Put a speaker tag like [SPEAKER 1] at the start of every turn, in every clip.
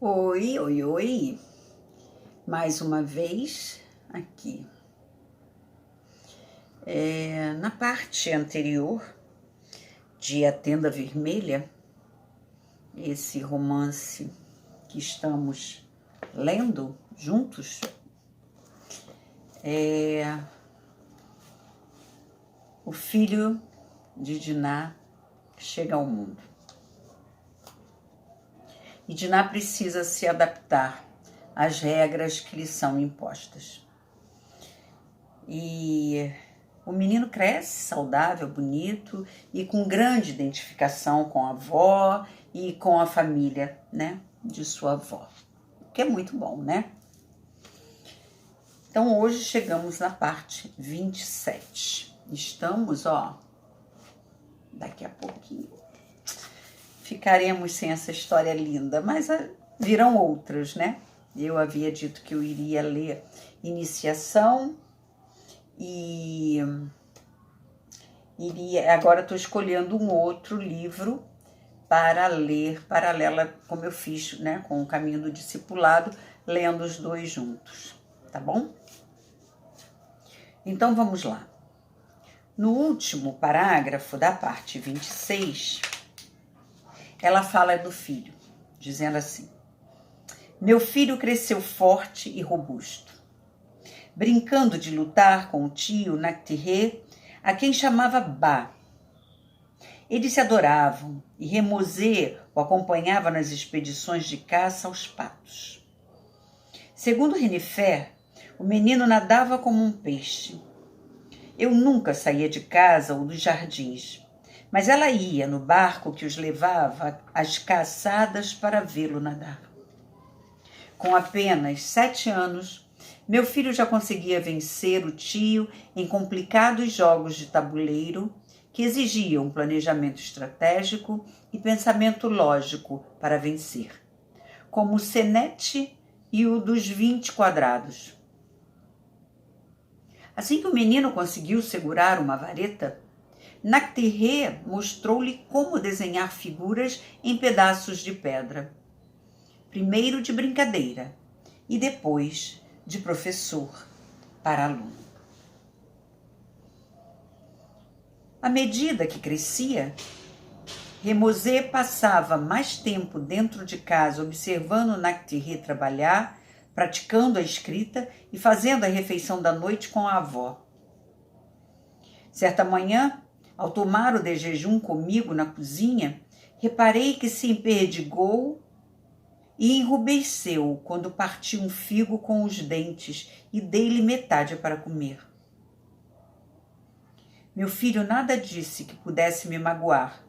[SPEAKER 1] Oi, oi, oi. Mais uma vez aqui. Na parte anterior de A Tenda Vermelha, esse romance que estamos lendo juntos, o filho de Diná chega ao mundo. E Diná precisa se adaptar às regras que lhe são impostas. E o menino cresce saudável, bonito e com grande identificação com a avó e com a família, né, de sua avó. O que é muito bom, né? Então hoje chegamos na parte 27. Estamos, daqui a pouquinho ficaremos sem essa história linda, mas virão outras, né? Eu havia dito que eu iria ler Iniciação e agora estou escolhendo um outro livro para ler paralela, como eu fiz, né, com o Caminho do Discipulado, lendo os dois juntos, tá bom? Então vamos lá. No último parágrafo da parte 26, ela fala do filho, dizendo assim: meu filho cresceu forte e robusto, brincando de lutar com o tio Nactirê, a quem chamava Bá. Eles se adoravam e Remosê o acompanhava nas expedições de caça aos patos. Segundo Renifer, o menino nadava como um peixe. Eu nunca saía de casa ou dos jardins, mas ela ia no barco que os levava às caçadas para vê-lo nadar. Com apenas 7 anos, meu filho já conseguia vencer o tio em complicados jogos de tabuleiro que exigiam um planejamento estratégico e pensamento lógico para vencer, como o Senete e o dos 20 quadrados. Assim que o menino conseguiu segurar uma vareta, Nactirê mostrou-lhe como desenhar figuras em pedaços de pedra. Primeiro de brincadeira e depois de professor para aluno. À medida que crescia, Remosê passava mais tempo dentro de casa observando Nactirê trabalhar, praticando a escrita e fazendo a refeição da noite com a avó. Certa manhã, ao tomar o de jejum comigo na cozinha, reparei que se emperdigou e enrubesceu quando parti um figo com os dentes e dei-lhe metade para comer. Meu filho nada disse que pudesse me magoar,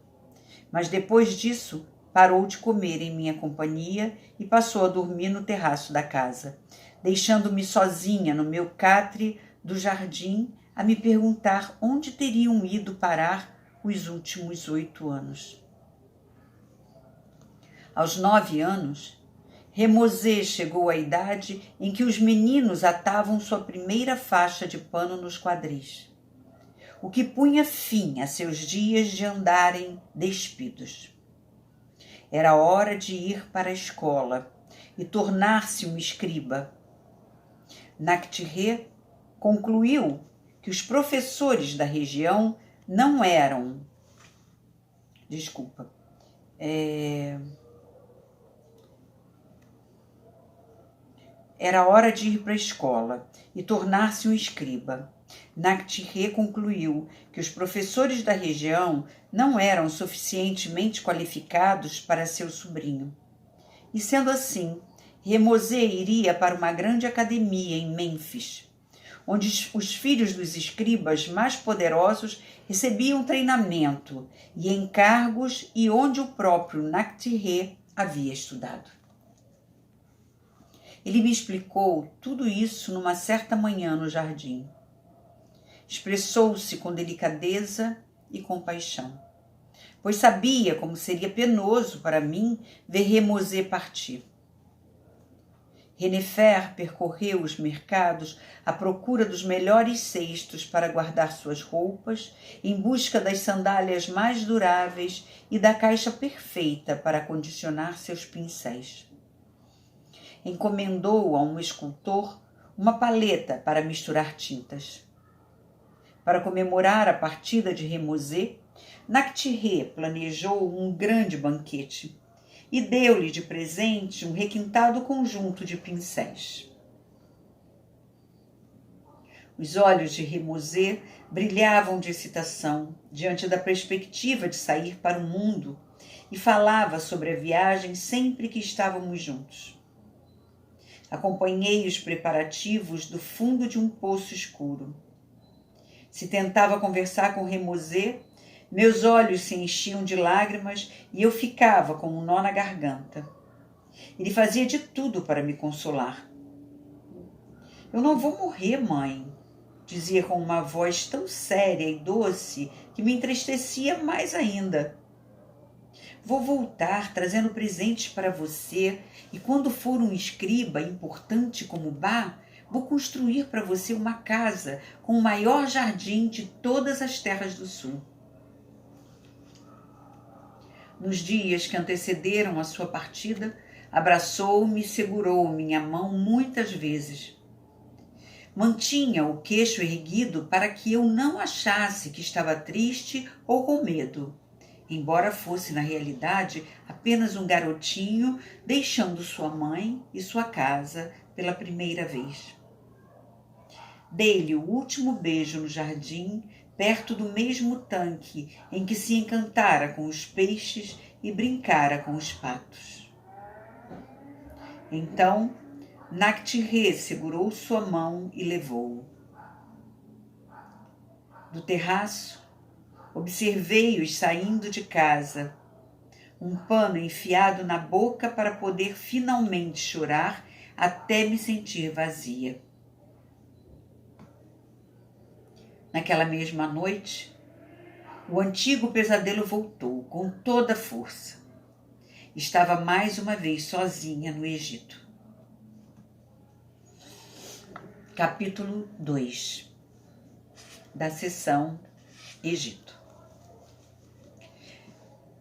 [SPEAKER 1] mas depois disso parou de comer em minha companhia e passou a dormir no terraço da casa, deixando-me sozinha no meu catre do jardim a me perguntar onde teriam ido parar os últimos 8 anos. Aos 9 anos, Remosê chegou à idade em que os meninos atavam sua primeira faixa de pano nos quadris, o que punha fim a seus dias de andarem despidos. Era hora de ir para a escola e tornar-se um escriba. Nactirê concluiu que os professores da região não eram... Era hora de ir para a escola e tornar-se um escriba. Nactirê concluiu que os professores da região não eram suficientemente qualificados para seu sobrinho. E sendo assim, Remosê iria para uma grande academia em Mênfis, onde os filhos dos escribas mais poderosos recebiam treinamento e encargos e onde o próprio Nactirê havia estudado. Ele me explicou tudo isso numa certa manhã no jardim. Expressou-se com delicadeza e compaixão, pois sabia como seria penoso para mim ver Remosê partir. Renifer percorreu os mercados à procura dos melhores cestos para guardar suas roupas, em busca das sandálias mais duráveis e da caixa perfeita para condicionar seus pincéis. encomendou a um escultor uma paleta para misturar tintas. Para comemorar a partida de Remosê, Nactirê planejou um grande banquete e deu-lhe de presente um requintado conjunto de pincéis. Os olhos de Remosê brilhavam de excitação diante da perspectiva de sair para o mundo e falava sobre a viagem sempre que estávamos juntos. Acompanhei os preparativos do fundo de um poço escuro. Se tentava conversar com Remosê, meus olhos se enchiam de lágrimas e eu ficava com um nó na garganta. Ele fazia de tudo para me consolar. Eu não vou morrer, mãe, dizia com uma voz tão séria e doce que me entristecia mais ainda. Vou voltar trazendo presentes para você e quando for um escriba importante como Bá, vou construir para você uma casa com o maior jardim de todas as terras do sul. Nos dias que antecederam a sua partida, abraçou-me e segurou minha mão muitas vezes. Mantinha o queixo erguido para que eu não achasse que estava triste ou com medo, embora fosse, na realidade, apenas um garotinho deixando sua mãe e sua casa pela primeira vez. Dei-lhe o último beijo no jardim, perto do mesmo tanque em que se encantara com os peixes e brincara com os patos. Então, Nactirê segurou sua mão e levou-o. Do terraço, observei-os saindo de casa, um pano enfiado na boca para poder finalmente chorar até me sentir vazia. Naquela mesma noite, o antigo pesadelo voltou com toda a força. Estava mais uma vez sozinha no Egito. Capítulo 2 da seção Egito.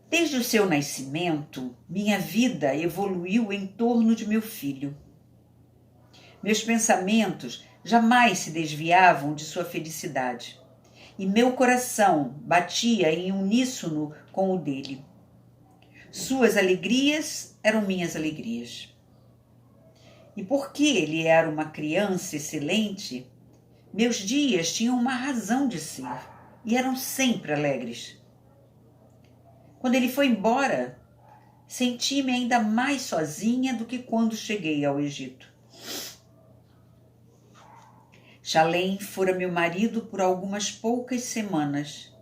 [SPEAKER 1] Desde o seu nascimento, minha vida evoluiu em torno de meu filho. Meus pensamentos jamais se desviavam de sua felicidade, e meu coração batia em uníssono com o dele. Suas alegrias eram minhas alegrias. E porque ele era uma criança excelente, meus dias tinham uma razão de ser e eram sempre alegres. Quando ele foi embora, senti-me ainda mais sozinha do que quando cheguei ao Egito. Chalém fora meu marido por algumas poucas semanas.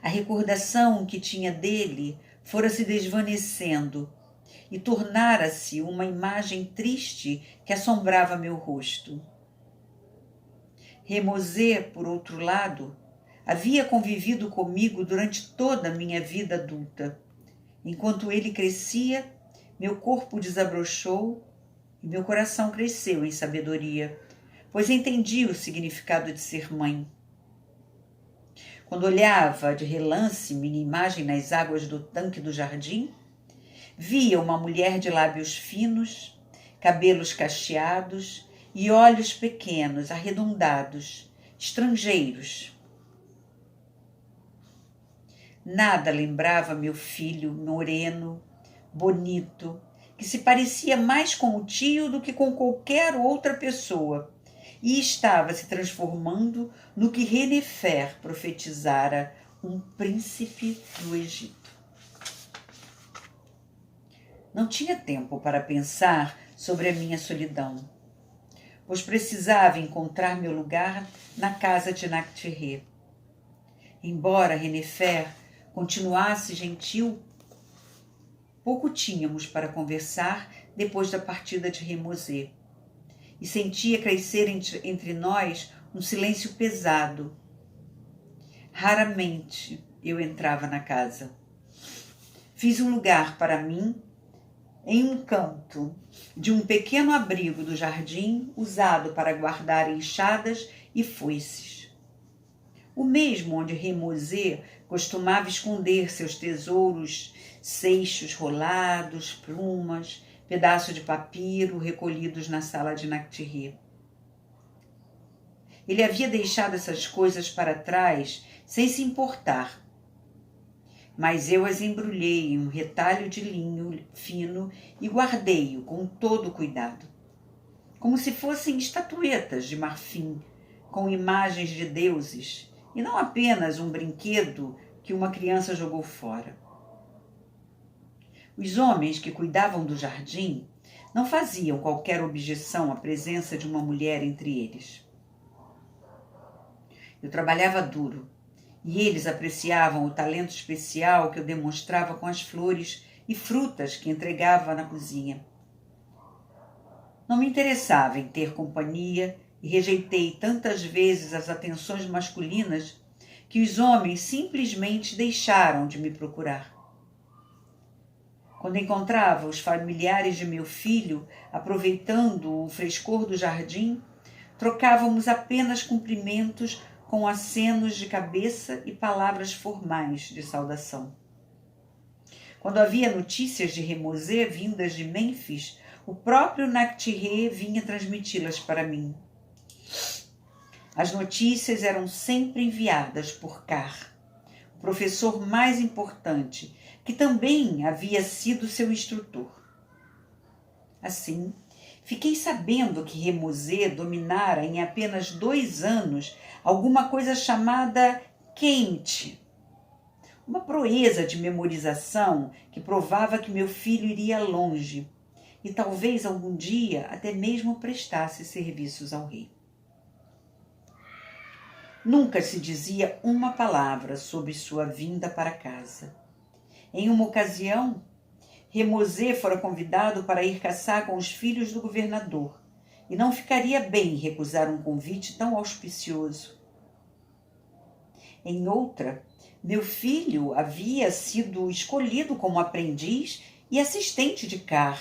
[SPEAKER 1] A recordação que tinha dele fora se desvanecendo e tornara-se uma imagem triste que assombrava meu rosto. Remosê, por outro lado, havia convivido comigo durante toda a minha vida adulta. Enquanto ele crescia, meu corpo desabrochou e meu coração cresceu em sabedoria, pois entendi o significado de ser mãe. Quando olhava de relance minha imagem nas águas do tanque do jardim, via uma mulher de lábios finos, cabelos cacheados e olhos pequenos, arredondados, estrangeiros. Nada lembrava meu filho moreno, bonito, que se parecia mais com o tio do que com qualquer outra pessoa, e estava se transformando no que Renefer profetizara, um príncipe do Egito. Não tinha tempo para pensar sobre a minha solidão, pois precisava encontrar meu lugar na casa de Nactirê. Embora Renefer continuasse gentil, pouco tínhamos para conversar depois da partida de Remosê, e sentia crescer entre nós um silêncio pesado. Raramente eu entrava na casa. Fiz um lugar para mim em um canto de um pequeno abrigo do jardim usado para guardar enxadas e foices. O mesmo onde Remosê costumava esconder seus tesouros, seixos rolados, plumas, pedaço de papiro recolhidos na sala de Nactirê. Ele havia deixado essas coisas para trás sem se importar, mas eu as embrulhei em um retalho de linho fino e guardei-o com todo cuidado, como se fossem estatuetas de marfim com imagens de deuses e não apenas um brinquedo que uma criança jogou fora. Os homens que cuidavam do jardim não faziam qualquer objeção à presença de uma mulher entre eles. Eu trabalhava duro e eles apreciavam o talento especial que eu demonstrava com as flores e frutas que entregava na cozinha. Não me interessava em ter companhia e rejeitei tantas vezes as atenções masculinas que os homens simplesmente deixaram de me procurar. Quando encontrava os familiares de meu filho aproveitando o frescor do jardim, trocávamos apenas cumprimentos com acenos de cabeça e palavras formais de saudação. Quando havia notícias de Remosê vindas de Mênfis, o próprio Nactirê vinha transmiti-las para mim. As notícias eram sempre enviadas por Car, o professor mais importante, que também havia sido seu instrutor. Assim, fiquei sabendo que Remosê dominara em apenas 2 anos alguma coisa chamada Quente, uma proeza de memorização que provava que meu filho iria longe e talvez algum dia até mesmo prestasse serviços ao rei. Nunca se dizia uma palavra sobre sua vinda para casa. Em uma ocasião, Remosê fora convidado para ir caçar com os filhos do governador, e não ficaria bem recusar um convite tão auspicioso. Em outra, meu filho havia sido escolhido como aprendiz e assistente de Car,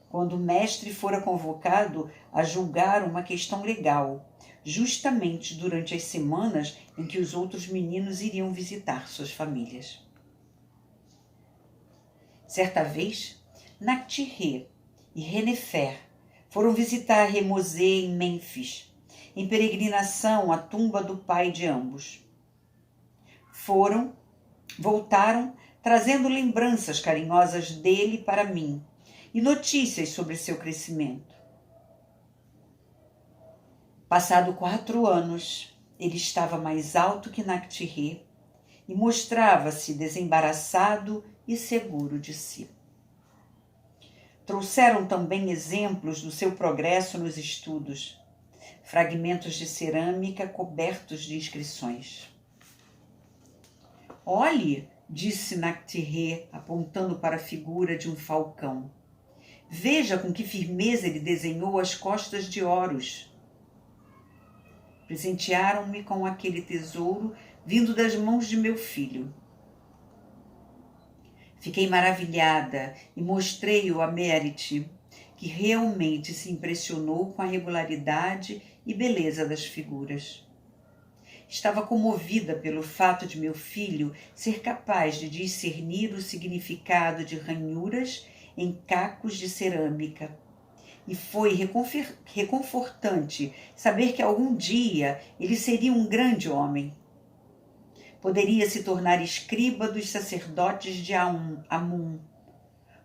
[SPEAKER 1] quando o mestre fora convocado a julgar uma questão legal, justamente durante as semanas em que os outros meninos iriam visitar suas famílias. Certa vez, Nactirê e Renefer foram visitar Remosê em Mênfis, em peregrinação à tumba do pai de ambos. Voltaram, trazendo lembranças carinhosas dele para mim e notícias sobre seu crescimento. Passado 4 anos, ele estava mais alto que Nactirê e mostrava-se desembaraçado e seguro de si. Trouxeram também exemplos do seu progresso nos estudos, fragmentos de cerâmica cobertos de inscrições. Olhe, disse Nactirê, apontando para a figura de um falcão. Veja com que firmeza ele desenhou as costas de Horus. Presentearam-me com aquele tesouro vindo das mãos de meu filho. Fiquei maravilhada e mostrei-o a Mérite, que realmente se impressionou com a regularidade e beleza das figuras. Estava comovida pelo fato de meu filho ser capaz de discernir o significado de ranhuras em cacos de cerâmica. E foi reconfortante saber que algum dia ele seria um grande homem. Poderia se tornar escriba dos sacerdotes de Amun,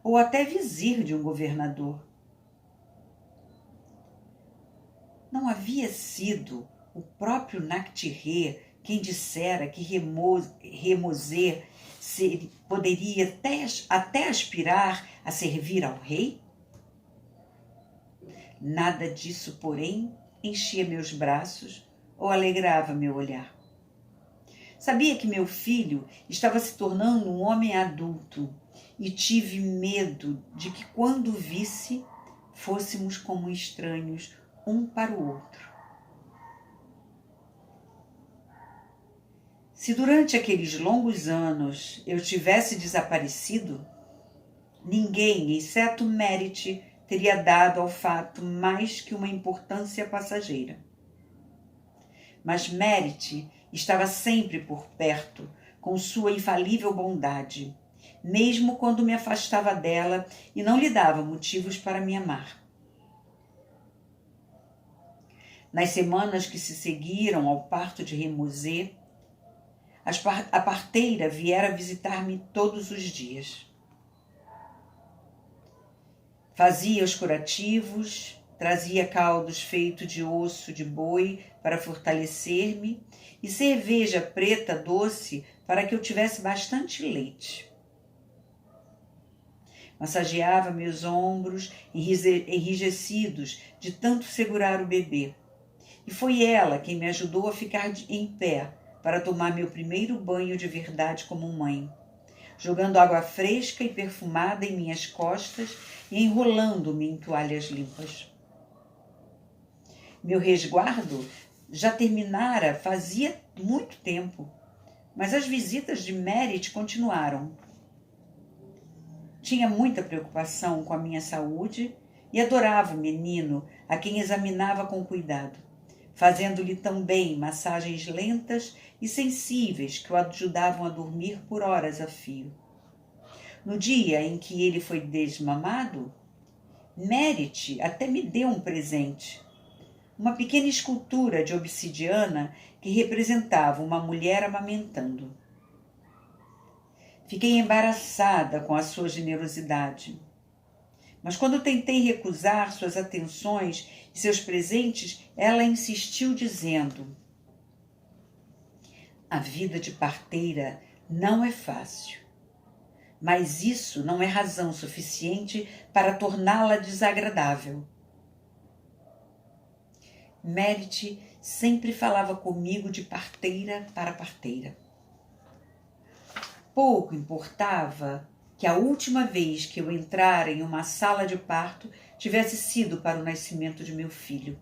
[SPEAKER 1] ou até vizir de um governador. Não havia sido o próprio Nactirê quem dissera que Remosê poderia até aspirar a servir ao rei? Nada disso, porém, enchia meus braços ou alegrava meu olhar. Sabia que meu filho estava se tornando um homem adulto e tive medo de que, quando o visse, fôssemos como estranhos um para o outro. Se durante aqueles longos anos eu tivesse desaparecido, ninguém, exceto Mérite, teria dado ao fato mais que uma importância passageira. Mas Mérite estava sempre por perto, com sua infalível bondade, mesmo quando me afastava dela e não lhe dava motivos para me amar. Nas semanas que se seguiram ao parto de Remosê, a parteira viera visitar-me todos os dias. Fazia os curativos, trazia caldos feitos de osso de boi para fortalecer-me e cerveja preta doce para que eu tivesse bastante leite. Massageava meus ombros enrijecidos de tanto segurar o bebê. E foi ela quem me ajudou a ficar em pé para tomar meu primeiro banho de verdade como mãe, jogando água fresca e perfumada em minhas costas e enrolando-me em toalhas limpas. Meu resguardo já terminara fazia muito tempo, mas as visitas de Merit continuaram. Tinha muita preocupação com a minha saúde e adorava o menino, a quem examinava com cuidado, fazendo-lhe também massagens lentas e sensíveis que o ajudavam a dormir por horas a fio. No dia em que ele foi desmamado, Merit até me deu um presente, uma pequena escultura de obsidiana que representava uma mulher amamentando. Fiquei embaraçada com a sua generosidade. Mas quando tentei recusar suas atenções e seus presentes, ela insistiu dizendo: a vida de parteira não é fácil, mas isso não é razão suficiente para torná-la desagradável. Merit sempre falava comigo de parteira para parteira. Pouco importava que a última vez que eu entrara em uma sala de parto tivesse sido para o nascimento de meu filho.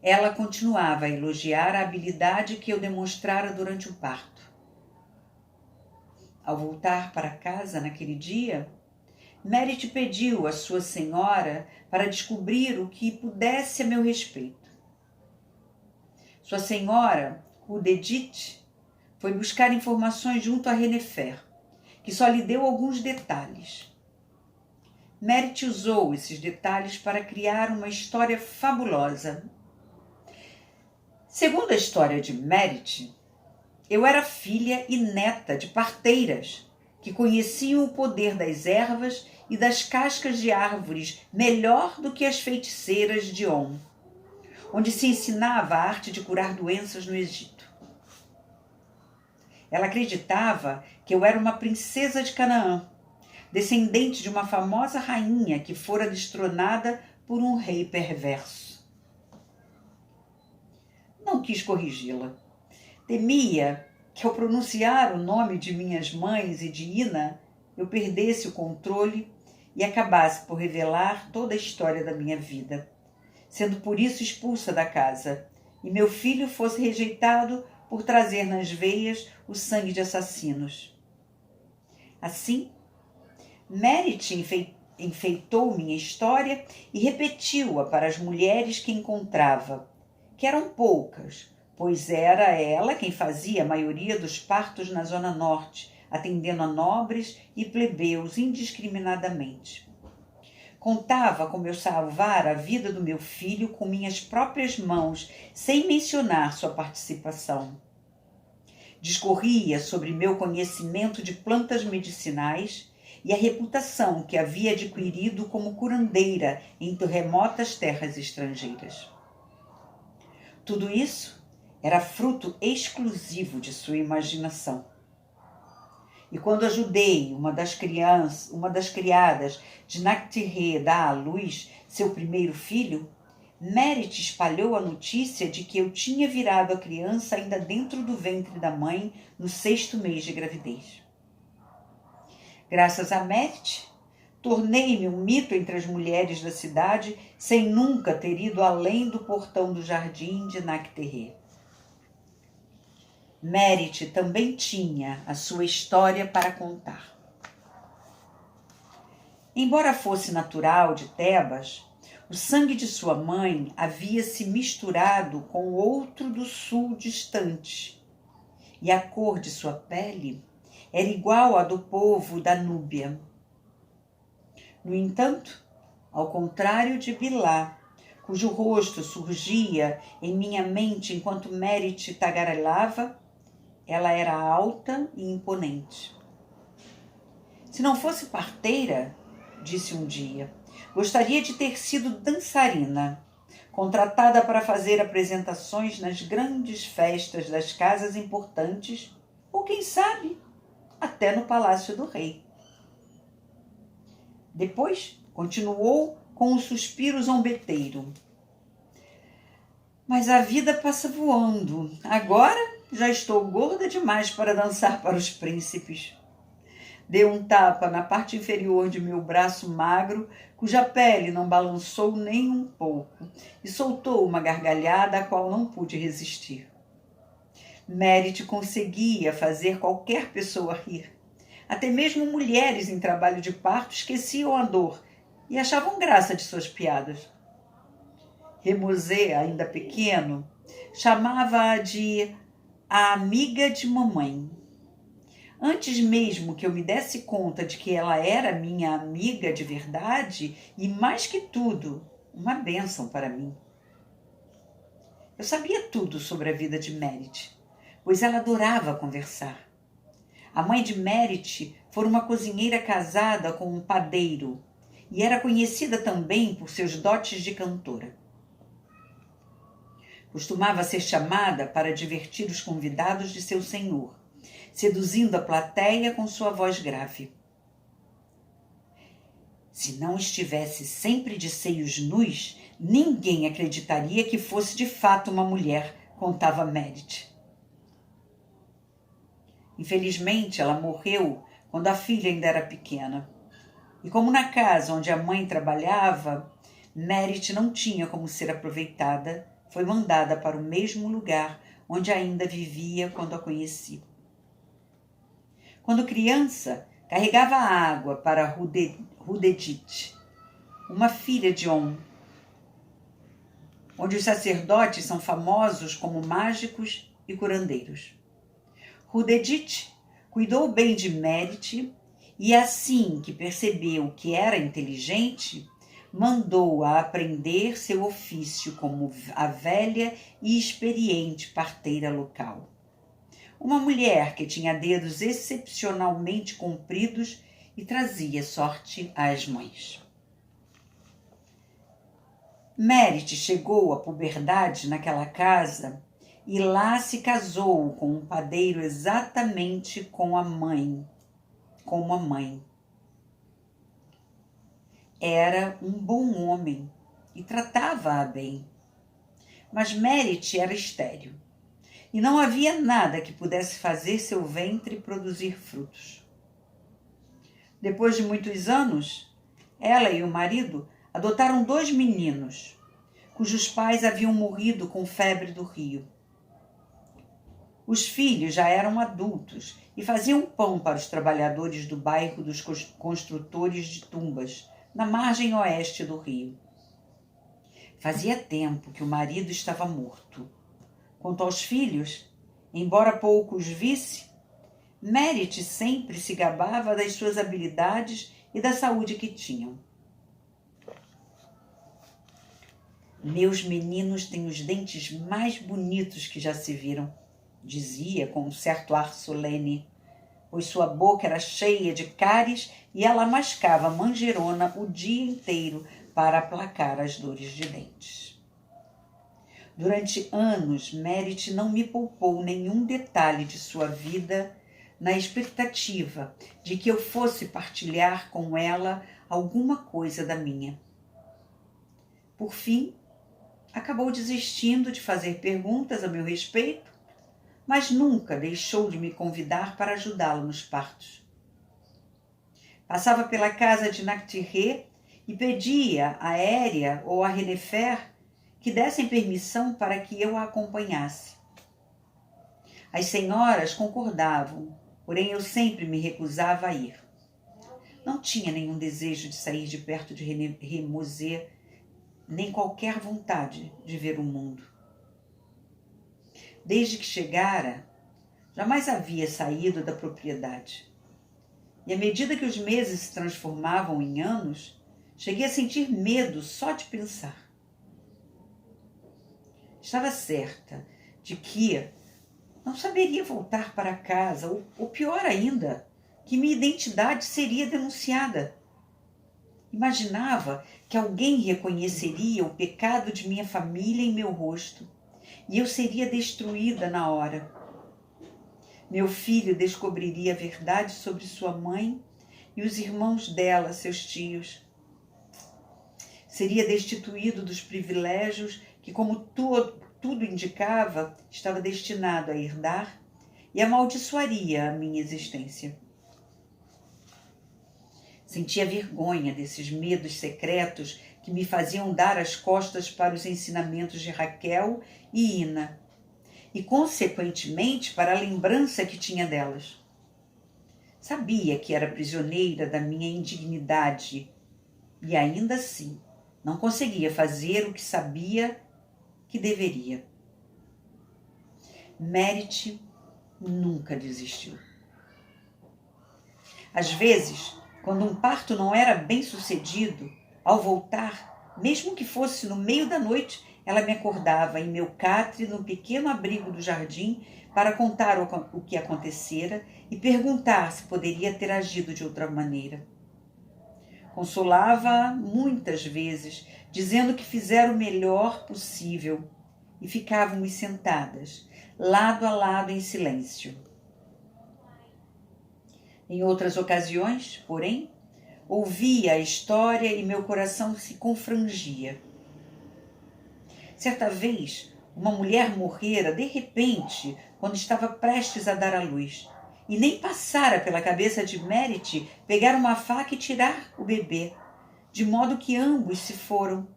[SPEAKER 1] Ela continuava a elogiar a habilidade que eu demonstrara durante o parto. Ao voltar para casa naquele dia, Merit pediu à sua senhora para descobrir o que pudesse a meu respeito. Sua senhora, Rudedit, foi buscar informações junto a Renefer, que só lhe deu alguns detalhes. Merit usou esses detalhes para criar uma história fabulosa. Segundo a história de Merit, eu era filha e neta de parteiras que conheciam o poder das ervas e das cascas de árvores melhor do que as feiticeiras de On, onde se ensinava a arte de curar doenças no Egito. Ela acreditava que eu era uma princesa de Canaã, descendente de uma famosa rainha que fora destronada por um rei perverso. Não quis corrigi-la. Temia que, ao pronunciar o nome de minhas mães e de Ina, eu perdesse o controle e acabasse por revelar toda a história da minha vida, sendo por isso expulsa da casa, e meu filho fosse rejeitado por trazer nas veias o sangue de assassinos. Assim, Merit enfeitou minha história e repetiu-a para as mulheres que encontrava, que eram poucas, pois era ela quem fazia a maioria dos partos na Zona Norte, atendendo a nobres e plebeus indiscriminadamente. Contava como eu salvara a vida do meu filho com minhas próprias mãos, sem mencionar sua participação. Discorria sobre meu conhecimento de plantas medicinais e a reputação que havia adquirido como curandeira em remotas terras estrangeiras. Tudo isso era fruto exclusivo de sua imaginação. E quando ajudei uma das criadas de Nactirê dar à luz seu primeiro filho, Merit espalhou a notícia de que eu tinha virado a criança ainda dentro do ventre da mãe no 6º mês de gravidez. Graças a Merit, tornei-me um mito entre as mulheres da cidade sem nunca ter ido além do portão do jardim de Nactirê. Merit também tinha a sua história para contar. Embora fosse natural de Tebas, o sangue de sua mãe havia se misturado com outro do sul distante, e a cor de sua pele era igual à do povo da Núbia. No entanto, ao contrário de Bilá, cujo rosto surgia em minha mente enquanto Merit tagarelava, ela era alta e imponente. Se não fosse parteira, disse um dia, gostaria de ter sido dançarina, contratada para fazer apresentações nas grandes festas das casas importantes, ou quem sabe, até no palácio do rei. Depois, continuou com um suspiro zombeteiro. Mas a vida passa voando. Agora já estou gorda demais para dançar para os príncipes. Deu um tapa na parte inferior de meu braço magro, cuja pele não balançou nem um pouco, e soltou uma gargalhada a qual não pude resistir. Merit conseguia fazer qualquer pessoa rir. Até mesmo mulheres em trabalho de parto esqueciam a dor e achavam graça de suas piadas. Remosé, ainda pequeno, chamava-a de a amiga de mamãe. Antes mesmo que eu me desse conta de que ela era minha amiga de verdade e, mais que tudo, uma bênção para mim. Eu sabia tudo sobre a vida de Merit, pois ela adorava conversar. A mãe de Merit fora uma cozinheira casada com um padeiro e era conhecida também por seus dotes de cantora. Costumava ser chamada para divertir os convidados de seu senhor, seduzindo a plateia com sua voz grave. Se não estivesse sempre de seios nus, ninguém acreditaria que fosse de fato uma mulher, contava Merit. Infelizmente, ela morreu quando a filha ainda era pequena. E como na casa onde a mãe trabalhava, Merit não tinha como ser aproveitada, foi mandada para o mesmo lugar onde ainda vivia quando a conheci. Quando criança, carregava água para Rudedit, uma filha de On, onde os sacerdotes são famosos como mágicos e curandeiros. Rudedit cuidou bem de Merit e, assim que percebeu que era inteligente, mandou-a aprender seu ofício como a velha e experiente parteira local. Uma mulher que tinha dedos excepcionalmente compridos e trazia sorte às mães. Merit chegou à puberdade naquela casa e lá se casou com um padeiro exatamente como a mãe. Era um bom homem e tratava-a bem. Mas Merit era estéril e não havia nada que pudesse fazer seu ventre produzir frutos. Depois de muitos anos, ela e o marido adotaram 2 meninos, cujos pais haviam morrido com febre do rio. Os filhos já eram adultos e faziam pão para os trabalhadores do bairro dos construtores de tumbas, na margem oeste do rio. Fazia tempo que o marido estava morto. Quanto aos filhos, embora pouco os visse, Merit sempre se gabava das suas habilidades e da saúde que tinham. Meus meninos têm os dentes mais bonitos que já se viram, dizia com um certo ar solene, pois sua boca era cheia de cáries e ela mascava manjerona o dia inteiro para aplacar as dores de dentes. Durante anos, Merit não me poupou nenhum detalhe de sua vida, na expectativa de que eu fosse partilhar com ela alguma coisa da minha. Por fim, acabou desistindo de fazer perguntas a meu respeito, mas nunca deixou de me convidar para ajudá-lo nos partos. Passava pela casa de Nactiré e pedia a Éria ou a Renefer que dessem permissão para que eu a acompanhasse. As senhoras concordavam, porém eu sempre me recusava a ir. Não tinha nenhum desejo de sair de perto de Remosé, nem qualquer vontade de ver o mundo. Desde que chegara, Jamais havia saído da propriedade. E à medida que os meses se transformavam em anos, cheguei a sentir medo só de pensar. Estava certa de que não saberia voltar para casa, ou pior ainda, que minha identidade seria denunciada. Imaginava que alguém reconheceria o pecado de minha família em meu rosto e eu seria destruída na hora. Meu filho descobriria a verdade sobre sua mãe e os irmãos dela, seus tios. Seria destituído dos privilégios que, como tudo indicava, estava destinado a herdar e amaldiçoaria a minha existência. Sentia vergonha desses medos secretos que me faziam dar as costas para os ensinamentos de Raquel e Ina, e, consequentemente, para a lembrança que tinha delas. Sabia que era prisioneira da minha indignidade e, ainda assim, não conseguia fazer o que sabia que deveria. Merit nunca desistiu. Às vezes, quando um parto não era bem sucedido, ao voltar, mesmo que fosse no meio da noite, ela me acordava em meu catre no pequeno abrigo do jardim para contar o que acontecera e perguntar se poderia ter agido de outra maneira. Consolava-a muitas vezes, dizendo que fizera o melhor possível, e ficávamos sentadas, lado a lado em silêncio. Em outras ocasiões, porém, ouvia a história e meu coração se confrangia. Certa vez, uma mulher morrera de repente quando estava prestes a dar à luz, e nem passara pela cabeça de Merit pegar uma faca e tirar o bebê, de modo que ambos se foram.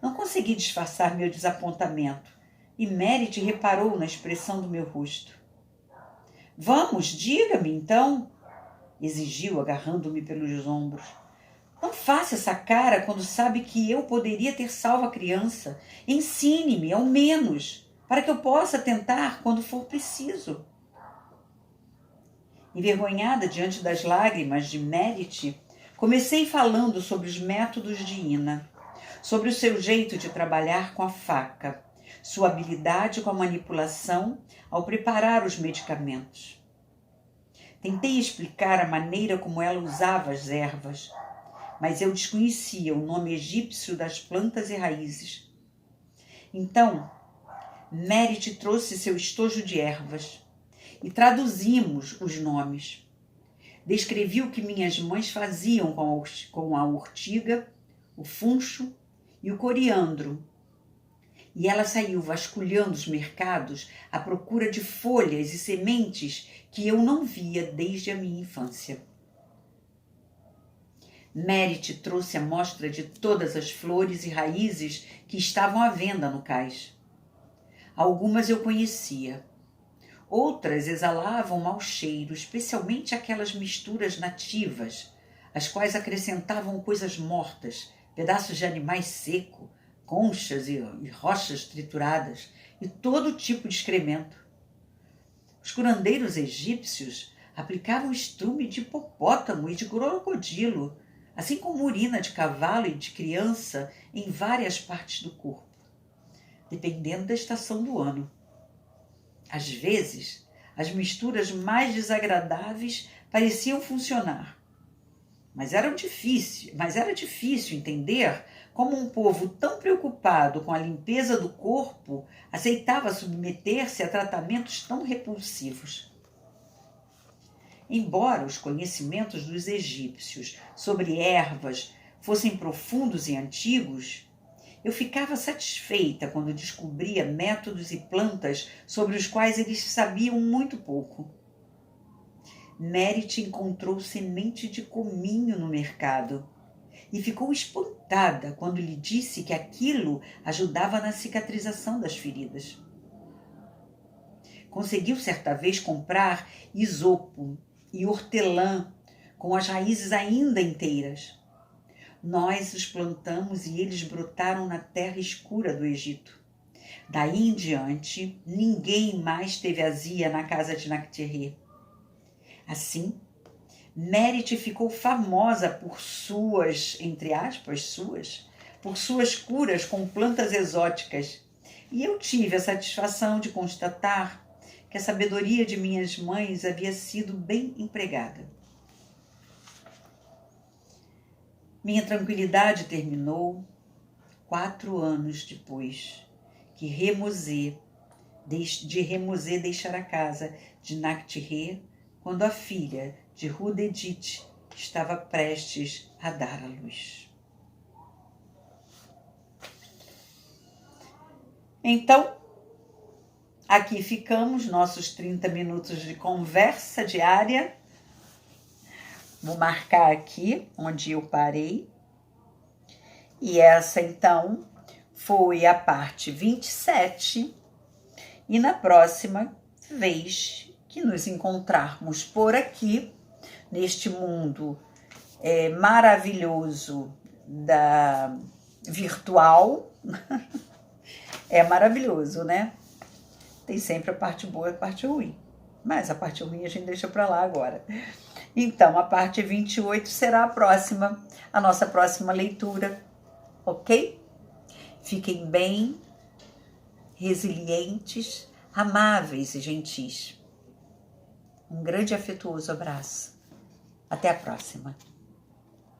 [SPEAKER 1] Não consegui disfarçar meu desapontamento, e Merit reparou na expressão do meu rosto. Vamos, diga-me então, exigiu, agarrando-me pelos ombros. Não faça essa cara quando sabe que eu poderia ter salvo a criança. Ensine-me, ao menos, para que eu possa tentar quando for preciso. Envergonhada diante das lágrimas de Merit, comecei falando sobre os métodos de Ina, sobre o seu jeito de trabalhar com a faca, sua habilidade com a manipulação ao preparar os medicamentos. Tentei explicar a maneira como ela usava as ervas, mas eu desconhecia o nome egípcio das plantas e raízes. Então, Merit trouxe seu estojo de ervas e traduzimos os nomes. Descrevi o que minhas mães faziam com a urtiga, o funcho e o coriandro. E ela saiu vasculhando os mercados à procura de folhas e sementes que eu não via desde a minha infância. Merit trouxe amostra de todas as flores e raízes que estavam à venda no cais. Algumas eu conhecia. Outras exalavam mau cheiro, especialmente aquelas misturas nativas, as quais acrescentavam coisas mortas, pedaços de animais secos, conchas e rochas trituradas e todo tipo de excremento. Os curandeiros egípcios aplicavam estrume de hipopótamo e de crocodilo, assim como urina de cavalo e de criança em várias partes do corpo, dependendo da estação do ano. Às vezes, as misturas mais desagradáveis pareciam funcionar, mas era difícil entender como um povo tão preocupado com a limpeza do corpo aceitava submeter-se a tratamentos tão repulsivos. Embora os conhecimentos dos egípcios sobre ervas fossem profundos e antigos, eu ficava satisfeita quando descobria métodos e plantas sobre os quais eles sabiam muito pouco. Merit encontrou semente de cominho no mercado e ficou espantada quando lhe disse que aquilo ajudava na cicatrização das feridas. Conseguiu certa vez comprar isopo e hortelã com as raízes ainda inteiras. Nós os plantamos e eles brotaram na terra escura do Egito. Daí em diante, ninguém mais teve azia na casa de Nactiri. Assim, Merit ficou famosa por suas, entre aspas, por suas curas com plantas exóticas. E eu tive a satisfação de constatar que a sabedoria de minhas mães havia sido bem empregada. Minha tranquilidade terminou 4 anos depois que Remuzê deixara a casa de Nactiri, quando a filha de Rudedit estava prestes a dar à luz. Então, aqui ficamos, nossos 30 minutos de conversa diária. Vou marcar aqui onde eu parei. E essa, então, foi a parte 27. E na próxima vez que nos encontrarmos por aqui, neste mundo maravilhoso da virtual, é maravilhoso, né? Tem sempre a parte boa e a parte ruim. Mas a parte ruim a gente deixa para lá agora. Então, a parte 28 será a nossa próxima leitura, ok? Fiquem bem, resilientes, amáveis e gentis. Um grande e afetuoso abraço. Até a próxima.